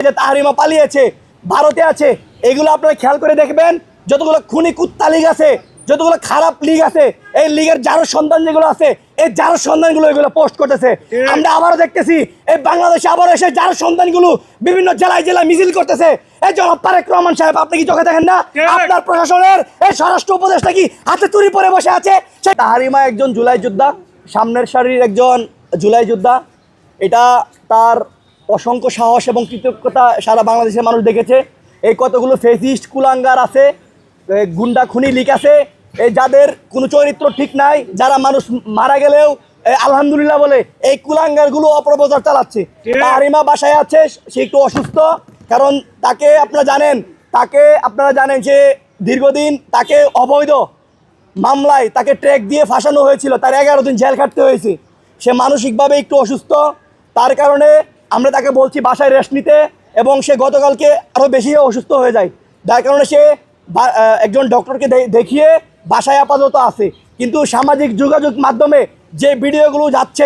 যে তাহরিমা পালিয়েছে, ভারতে আছে, এগুলো আপনারা খেয়াল করে দেখবেন। যতগুলো খুনি কুত্তা লীগ আছে, যতগুলো খারাপ লীগ আছে, এই লীগের যারো সন্তান যেগুলো আছে, এই যারো সন্তানগুলো এগুলো পোস্ট করতেছে। আমরা আবারও দেখতেছি এই বাংলাদেশে আবারও এসে যারো সন্তানগুলো বিভিন্ন জেলায় জেলায় মিছিল করতেছে। এই জনাব তারেক রহমান সাহেব, আপনি কি চোখে দেখেন না? আপনার প্রশাসনের এই স্বরাষ্ট্র উপদেষ্টা কি হাতে চুরি পরে বসে আছে? সে তাহরিমা একজন জুলাই যোদ্ধা, সামনের সারির একজন জুলাই যোদ্ধা। এটা তার অসংখ্য সাহস এবং কৃতজ্ঞতা সারা বাংলাদেশের মানুষ দেখেছে। এই কতগুলো ফেসিস্ট কুলাঙ্গার আছে, গুন্ডা খুনি লিক আছে, এই যাদের কোনো চরিত্র ঠিক নাই, যারা মানুষ মারা গেলেও আলহামদুলিল্লাহ বলে, এই কুলাঙ্গারগুলো অপপ্রচার চালাচ্ছে। তাহরিমা বাসায় আছে, সে একটু অসুস্থ, কারণ তাকে আপনারা জানেন যে দীর্ঘদিন তাকে অবৈধ মামলায় তাকে ট্র্যাক দিয়ে ফাঁসানো হয়েছিল, তার 11 দিন জেল খাটতে হয়েছে। সে মানসিকভাবে একটু অসুস্থ, তার কারণে আমরা তাকে বলছি বাসায় রেস্ট নিতে, এবং সে গতকালকে আরও বেশি অসুস্থ হয়ে যায়, যার কারণে সে একজন ডক্টরকে দেখিয়ে বাসায় আপাতত আছে। কিন্তু সামাজিক যোগাযোগ মাধ্যমে যে ভিডিওগুলো যাচ্ছে